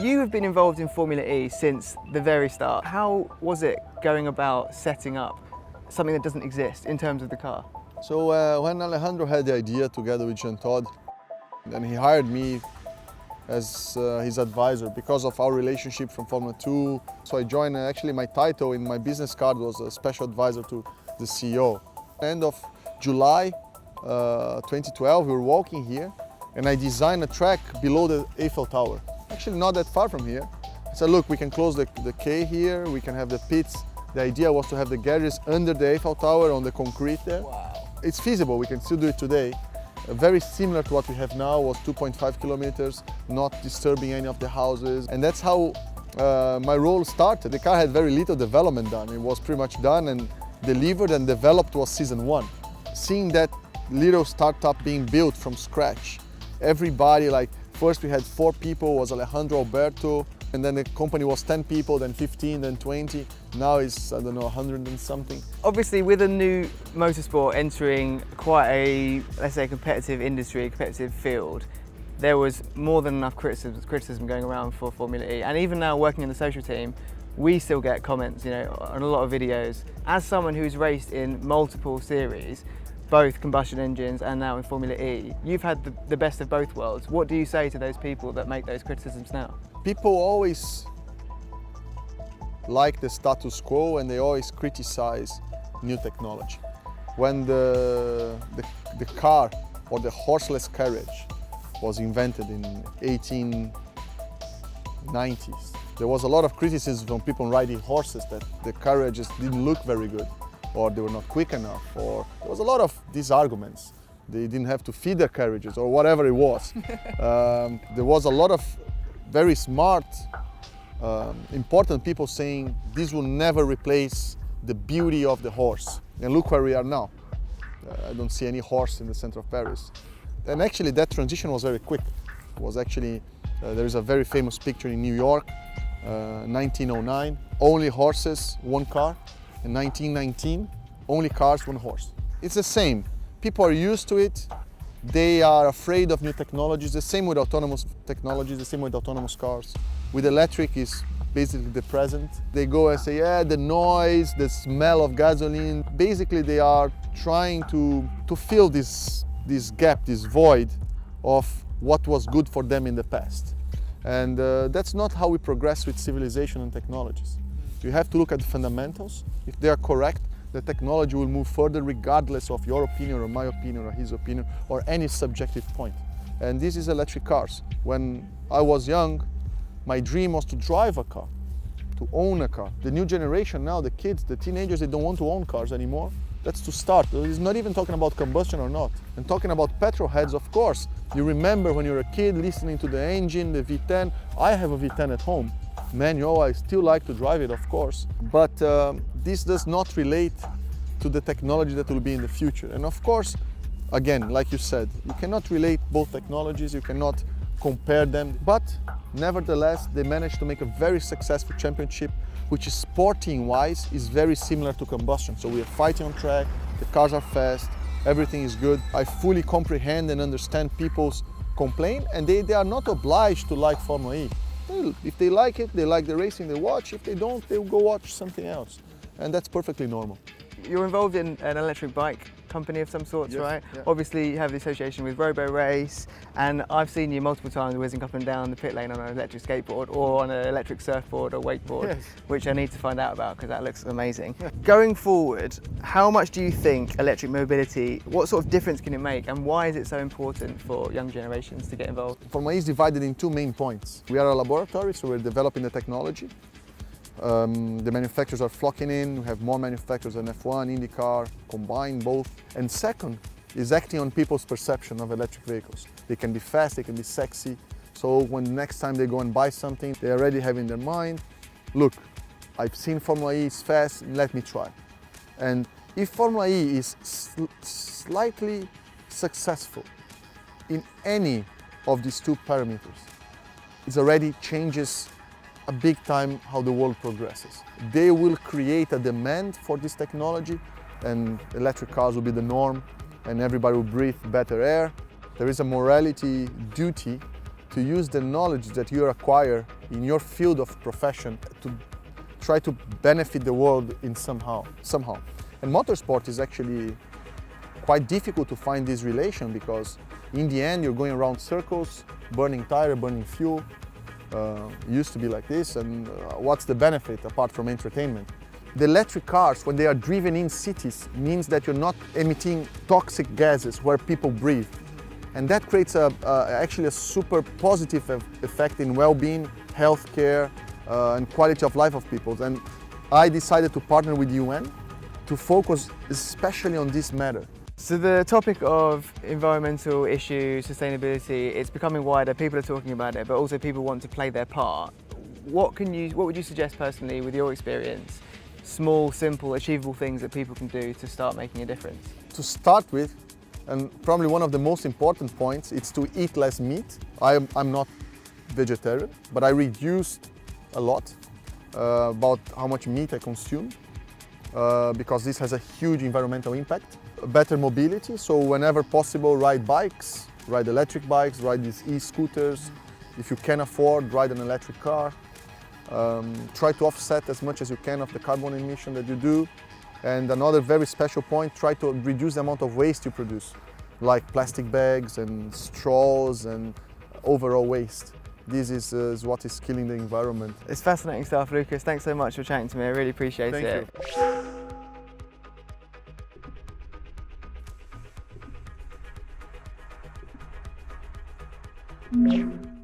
You have been involved in Formula E since the very start. How was it going about setting up something that doesn't exist in terms of the car? So when Alejandro had the idea together with Jean Todt, and he hired me as his advisor because of our relationship from Formula 2. So I joined, actually my title in my business card was a special advisor to the CEO. End of July 2012, we were walking here and I designed a track below the Eiffel Tower. Actually not that far from here. I said, look, we can close the quay here, we can have the pits. The idea was to have the garages under the Eiffel Tower on the concrete there. Wow. It's feasible, we can still do it today. Very similar to what we have now, was 2.5 kilometers, not disturbing any of the houses. And that's how my role started. The car had very little development done. It was pretty much done and delivered and developed was season 1. Seeing that little startup being built from scratch, everybody, like first we had 4 people, was Alejandro, Alberto, and then the company was 10 people, then 15, then 20. Now it's, I don't know, 100 and something. Obviously, with a new motorsport entering quite a, let's say, competitive industry, a competitive field, there was more than enough criticism going around for Formula E. And even now, working in the social team, we still get comments, you know, on a lot of videos. As someone who's raced in multiple series, both combustion engines and now in Formula E, you've had the best of both worlds. What do you say to those people that make those criticisms now? People always like the status quo and they always criticize new technology. When the car or the horseless carriage was invented in 1890s, there was a lot of criticism from people riding horses that the carriages didn't look very good, or they were not quick enough, or there was a lot of these arguments. They didn't have to feed their carriages or whatever it was. There was a lot of very smart, important people saying this will never replace the beauty of the horse. And look where we are now. I don't see any horse in the center of Paris. And actually that transition was very quick. It was actually, there is a very famous picture in New York, 1909, only horses, one car. In 1919, only cars, one horse. It's the same. People are used to it. They are afraid of new technologies. The same with autonomous technologies, the same with autonomous cars. With electric is basically the present. They go and say, yeah, the noise, the smell of gasoline. Basically, they are trying to fill this gap, this void of what was good for them in the past. And that's not how we progress with civilization and technologies. You have to look at the fundamentals. If they are correct, the technology will move further regardless of your opinion or my opinion or his opinion or any subjective point. And this is electric cars. When I was young, my dream was to drive a car, to own a car. The new generation now, the kids, the teenagers, they don't want to own cars anymore. That's to start. It's not even talking about combustion or not. And talking about petrol heads, of course. You remember when you were a kid listening to the engine, the V10. I have a V10 at home. Manual, I still like to drive it, of course. But this does not relate to the technology that will be in the future. And of course, again, like you said, you cannot relate both technologies, you cannot compare them. But nevertheless, they managed to make a very successful championship, which is sporting-wise is very similar to combustion. So we are fighting on track, the cars are fast, everything is good. I fully comprehend and understand people's complaint, and they are not obliged to like Formula E. If they like it, they like the racing, they watch. If they don't, they'll go watch something else. And that's perfectly normal. You're involved in an electric bike company of some sorts, yes, right? Yeah. Obviously, you have the association with Robo Race, and I've seen you multiple times whizzing up and down the pit lane on an electric skateboard or on an electric surfboard or wakeboard, yes, which I need to find out about because that looks amazing. Yeah. Going forward, how much do you think electric mobility, what sort of difference can it make, and why is it so important for young generations to get involved? Formula E is divided in 2 main points. We are a laboratory, so we're developing the technology. The manufacturers are flocking in, we have more manufacturers than F1, IndyCar, combine both. And second is acting on people's perception of electric vehicles. They can be fast, they can be sexy, so when next time they go and buy something, they already have in their mind, look, I've seen Formula E is fast, let me try. And if Formula E is slightly successful in any of these 2 parameters, it already changes a big time how the world progresses. They will create a demand for this technology and electric cars will be the norm and everybody will breathe better air. There is a morality duty to use the knowledge that you acquire in your field of profession to try to benefit the world in somehow. And motorsport is actually quite difficult to find this relation, because in the end you're going around circles, burning tire, burning fuel. It used to be like this, and what's the benefit apart from entertainment? The electric cars, when they are driven in cities, means that you're not emitting toxic gases where people breathe. And that creates actually a super positive effect in well-being, healthcare, and quality of life of people. And I decided to partner with UN to focus especially on this matter. So the topic of environmental issues, sustainability, it's becoming wider. People are talking about it, but also people want to play their part. What would you suggest personally, with your experience, small, simple, achievable things that people can do to start making a difference? To start with, and probably one of the most important points, it's to eat less meat. I'm not vegetarian, but I reduced a lot about how much meat I consume, because this has a huge environmental impact. Better mobility, so whenever possible, ride bikes, ride electric bikes, ride these e-scooters. If you can afford, ride an electric car. Try to offset as much as you can of the carbon emission that you do. And another very special point, try to reduce the amount of waste you produce, like plastic bags and straws and overall waste. This is what is killing the environment. It's fascinating stuff, Lucas. Thanks so much for chatting to me. I really appreciate it. Thank you.